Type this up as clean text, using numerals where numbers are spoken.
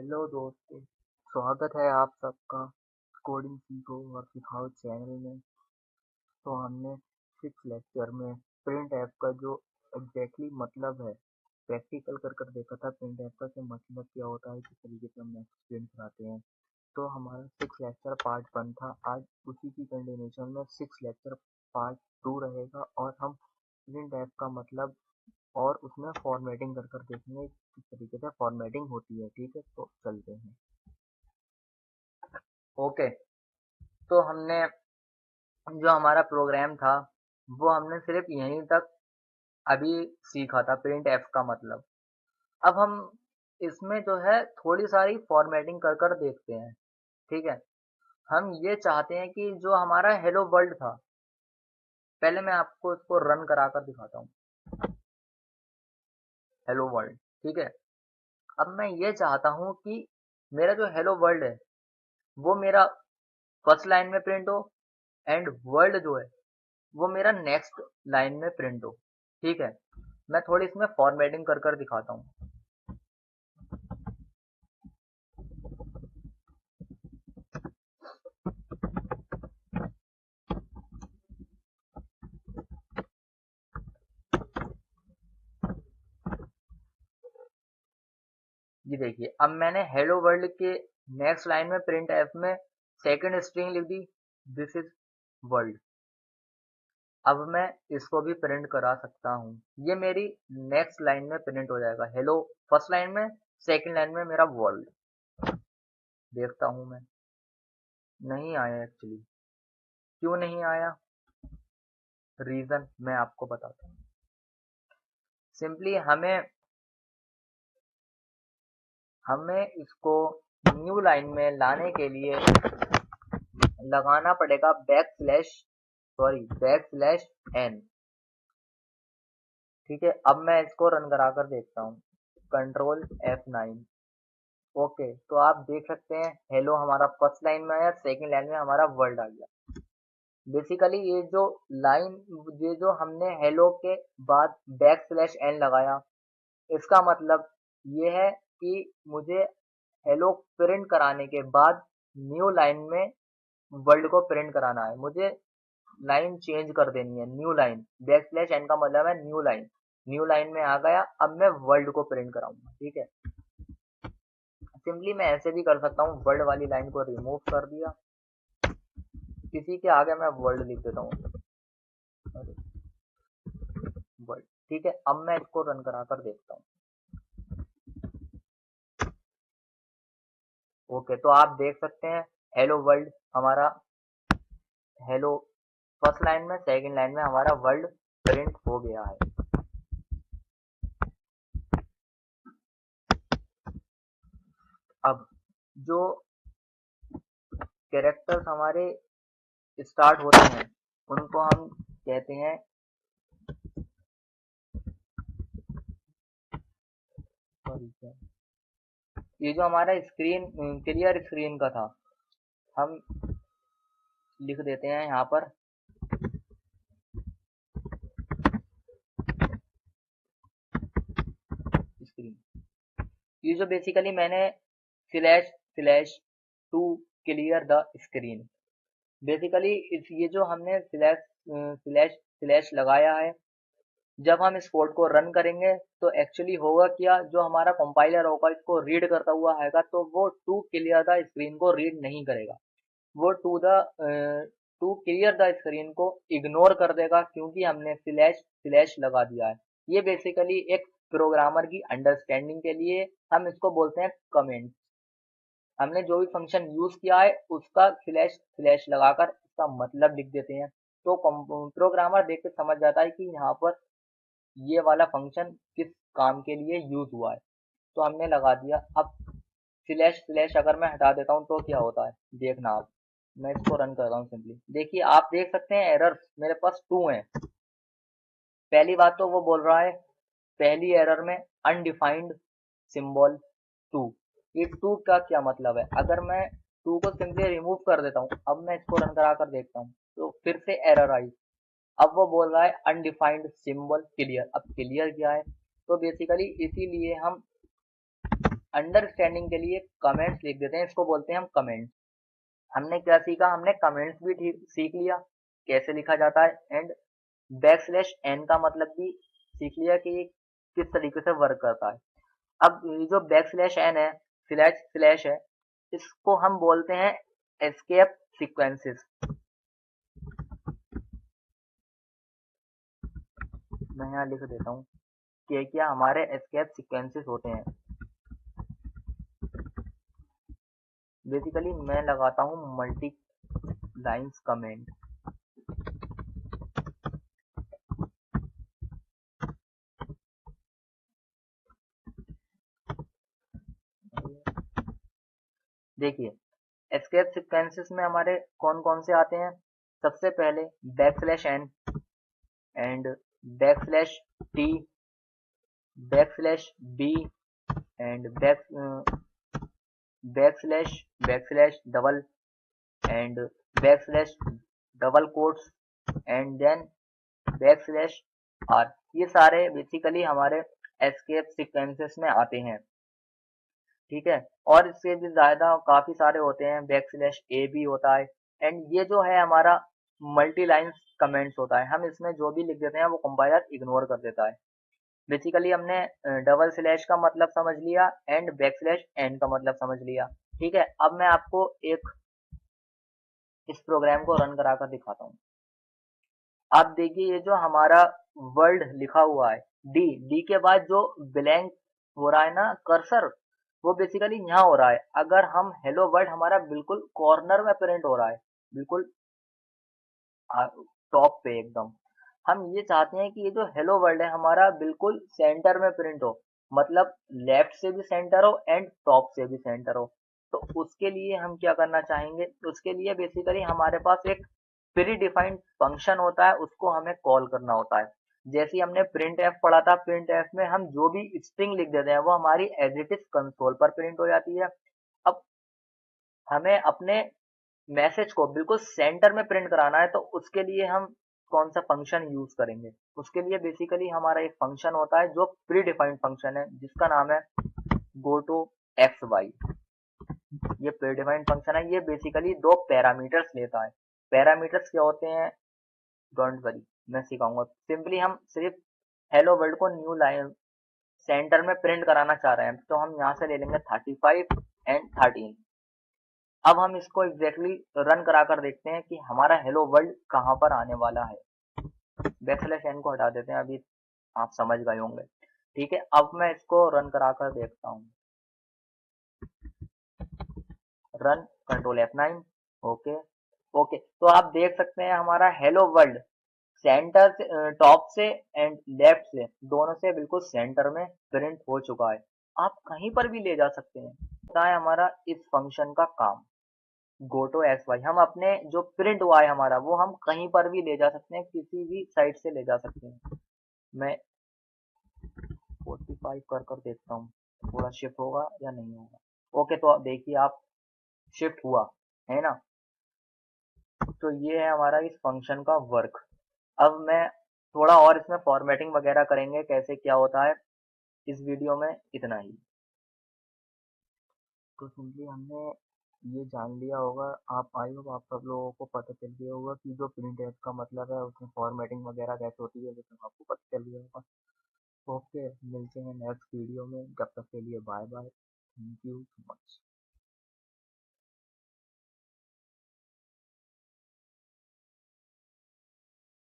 Hello दोस्तों, स्वागत है आप सबका कोडिंग सीखो और सिखाओ चैनल में। तो हमने 6 लेक्चर में प्रिंट एफ का जो एग्जैक्टली मतलब है प्रैक्टिकल कर कर देखा था। प्रिंट एफ का मतलब क्या होता है, किस तरीके से हम एक्सप्लेन कराते हैं। तो हमारा 6 लेक्चर पार्ट 1 था। आज उसी की कंटिन्यूशन में 6 लेक्चर पार्ट 2 रहेगा और हम प्रिंट एफ का मतलब और उसमें फॉर्मेटिंग कर कर देखेंगे किस तरीके से फॉर्मेटिंग होती है। ठीक है, तो चलते हैं। ओके, तो हमने जो हमारा प्रोग्राम था वो हमने सिर्फ यहीं तक अभी सीखा था, प्रिंट एफ का मतलब। अब हम इसमें जो है थोड़ी सारी फॉर्मेटिंग कर कर देखते हैं। ठीक है, हम ये चाहते हैं कि जो हमारा हेलो वर्ल्ड था, पहले मैं आपको इसको रन करा कर दिखाता हूँ। हेलो वर्ल्ड, ठीक है। अब मैं ये चाहता हूँ कि मेरा जो हेलो वर्ल्ड है वो मेरा फर्स्ट लाइन में प्रिंट हो एंड वर्ल्ड जो है वो मेरा नेक्स्ट लाइन में प्रिंट हो। ठीक है, मैं थोड़ी इसमें फॉर्मेटिंग कर कर दिखाता हूँ। ये देखिए, अब मैंने हेलो वर्ल्ड के नेक्स्ट लाइन में प्रिंट एफ में सेकंड स्ट्रिंग लिख दी, दिस इज वर्ल्ड। अब मैं इसको भी प्रिंट करा सकता हूँ, ये मेरी नेक्स्ट लाइन में प्रिंट हो जाएगा। हेलो फर्स्ट लाइन में, सेकंड लाइन में मेरा वर्ल्ड। देखता हूँ मैं, नहीं आया एक्चुअली। क्यों नहीं आया, रीजन मैं आपको बताता हूँ। सिंपली हमें इसको न्यू लाइन में लाने के लिए लगाना पड़ेगा बैक स्लैश एन। ठीक है, अब मैं इसको रन करा कर देखता हूँ, कंट्रोल F9। ओके, तो आप देख सकते हैं हेलो हमारा फर्स्ट लाइन में आया, सेकंड लाइन में हमारा वर्ल्ड आ गया। बेसिकली ये जो हमने हेलो के बाद बैक स्लैश एन लगाया, इसका मतलब ये है कि मुझे हेलो प्रिंट कराने के बाद न्यू लाइन में वर्ल्ड को प्रिंट कराना है। मुझे लाइन चेंज कर देनी है, new line. Backslash N का मतलब है न्यू लाइन। न्यू लाइन में आ गया, अब मैं वर्ल्ड को प्रिंट कराऊंगा। ठीक है, सिंपली मैं ऐसे भी कर सकता हूँ, वर्ल्ड वाली लाइन को रिमूव कर दिया, किसी के आगे मैं वर्ल्ड लिख देता हूँ, वर्ल्ड। ठीक है, अब मैं इसको रन करा कर देखता हूँ। ओके, तो आप देख सकते हैं हेलो वर्ल्ड हमारा, हेलो फर्स्ट लाइन में, सेकंड लाइन में हमारा वर्ल्ड प्रिंट हो गया है। अब जो कैरेक्टर्स हमारे स्टार्ट होते हैं उनको हम कहते हैं, सॉरी क्या, ये जो हमारा स्क्रीन क्लियर स्क्रीन का था, हम लिख देते हैं यहाँ पर स्क्रीन। ये जो बेसिकली मैंने slash slash to clear the screen, basically ये जो हमने स्लैश स्लैश स्लैश लगाया है, जब हम इस कोड को रन करेंगे तो एक्चुअली होगा क्या, जो हमारा कंपाइलर होगा इसको रीड करता हुआ आएगा तो वो टू क्लियर द स्क्रीन को रीड नहीं करेगा, वो टू क्लियर द स्क्रीन को इग्नोर कर देगा, क्योंकि हमने स्लैश स्लैश लगा दिया है। ये बेसिकली एक प्रोग्रामर की अंडरस्टैंडिंग के लिए हम इसको बोलते हैं कमेंट। हमने जो भी फंक्शन यूज किया है उसका स्लैश स्लैश लगाकर उसका मतलब लिख देते हैं, तो प्रोग्रामर देख के समझ जाता है कि यहाँ पर ये वाला फंक्शन किस काम के लिए यूज हुआ है, तो हमने लगा दिया। अब स्लैश स्लैश अगर मैं हटा देता हूँ तो क्या होता है, देखना आप। मैं इसको रन करता हूँ सिंपली, देखिए आप देख सकते हैं एरर्स मेरे पास 2 हैं। पहली बात तो वो बोल रहा है, पहली एरर में अनडिफाइंड सिंबल 2। ये 2 का क्या मतलब है, अगर मैं 2 को सिंपली रिमूव कर देता हूँ, अब मैं इसको रन करा कर देखता हूँ तो फिर से एरर आई। अब वो बोल रहा है अनडिफाइंड सिंबल क्लियर। अब क्लियर क्या है, तो बेसिकली इसीलिए हम अंडरस्टैंडिंग के लिए कमेंट्स लिख देते हैं, इसको बोलते हैं हम कमेंट्स। हमने क्या सीखा, हमने कमेंट्स भी ठीक सीख लिया कैसे लिखा जाता है, एंड बैक स्लैश एन का मतलब भी सीख लिया कि ये किस तरीके से वर्क करता है। अब ये जो बैक स्लैश एन है, स्लैश स्लैश है, इसको हम बोलते हैं एस्केप सीक्वेंसेस। मैं यहाँ लिख देता हूँ कि क्या हमारे एस्केप सीक्वेंसेस होते हैं। बेसिकली मैं लगाता हूँ मल्टी लाइन्स कमेंट। देखिए एस्केप सीक्वेंसेस में हमारे कौन कौन से आते हैं। सबसे पहले backslash N and backslash T, backslash B and backslash double and backslash double quotes and then backslash R. ये सारे बेसिकली हमारे एस्केप सीक्वेंसेस में आते हैं, ठीक है। और इससे भी ज्यादा काफी सारे होते हैं, बैक स्लैश ए भी होता है, एंड ये जो है हमारा मल्टी लाइन कमेंट्स होता है। हम इसमें जो भी लिख देते हैं वो कंपाइलर इग्नोर कर देता है। बेसिकली हमने डबल स्लैश का मतलब समझ लिया एंड बैक स्लैश एन का मतलब समझ लिया, ठीक है। अब मैं आपको एक इस प्रोग्राम को रन करा कर दिखाता हूँ। आप देखिए ये जो हमारा वर्ल्ड लिखा हुआ है डी, डी के बाद जो ब्लैंक हो रहा है ना कर्सर, वो बेसिकली यहाँ हो रहा है। अगर हम हेलो वर्ल्ड हमारा बिल्कुल कॉर्नर में प्रिंट हो रहा है, बिल्कुल टॉप पे एकदम। हम ये चाहते हैं कि ये जो हेलो वर्ल्ड है हमारा बिल्कुल सेंटर में प्रिंट हो, मतलब लेफ्ट से भी सेंटर हो एंड टॉप से भी सेंटर हो। तो उसके लिए हम क्या करना चाहेंगे, उसके लिए बेसिकली हमारे पास एक प्री डिफाइंड फंक्शन होता है, उसको हमें कॉल करना होता है। जैसे ही हमने प्रिंट एफ पढ़ा था, प्रिंट एफ में हम जो भी स्ट्रिंग लिख देते हैं वो हमारी एज इट इज कंसोल पर प्रिंट हो जाती है। अब हमें अपने मैसेज को बिल्कुल सेंटर में प्रिंट कराना है, तो उसके लिए हम कौन सा फंक्शन यूज करेंगे। उसके लिए बेसिकली हमारा एक फंक्शन होता है जो प्री डिफाइंड फंक्शन है, जिसका नाम है गो टू एक्स वाई। ये प्री डिफाइंड फंक्शन है, ये बेसिकली दो पैरामीटर्स लेता है। पैरामीटर्स क्या होते हैं, डोंट वरी, मैं सिखाऊंगा। सिंपली हम सिर्फ हेलो वर्ल्ड को न्यू लाइन सेंटर में प्रिंट कराना चाह रहे हैं, तो हम यहाँ से ले लेंगे 35 एंड 13। अब हम इसको एग्जैक्टली रन करा कर देखते हैं कि हमारा हेलो वर्ल्ड कहाँ पर आने वाला है। बैकस्लैश एन को हटा देते हैं, अभी आप समझ गए होंगे, ठीक है। अब मैं इसको रन करा कर देखता हूँ। Run, control F9। Okay okay, तो आप देख सकते हैं हमारा हेलो वर्ल्ड सेंटर से, टॉप से एंड लेफ्ट से, दोनों से बिल्कुल सेंटर में प्रिंट हो चुका है। आप कहीं पर भी ले जा सकते हैं। होता है हमारा इस फंक्शन का काम, गो टू एस वाई। हम अपने जो प्रिंट हुआ है हमारा वो हम कहीं पर भी ले जा सकते हैं, किसी भी साइट से ले जा सकते हैं। मैं 45 कर कर देखता हूँ थोड़ा शिफ्ट होगा या नहीं होगा। ओके, तो देखिए आप शिफ्ट हुआ है ना। तो ये है हमारा इस फंक्शन का वर्क। अब मैं थोड़ा और इसमें फॉर्मेटिंग वगैरह करेंगे कैसे क्या होता है, इस वीडियो में इतना ही। तो सिंपली हमने ये जान लिया होगा, आप आई होप आप सब लोगों को पता चल गया होगा कि जो प्रिंट एफ का मतलब है उसमें फॉर्मेटिंग वगैरह कैसे होती है, लेकिन आपको पता चल गया होगा। ओके, मिलते हैं नेक्स्ट वीडियो में, जब तक के लिए bye bye, thank you so much.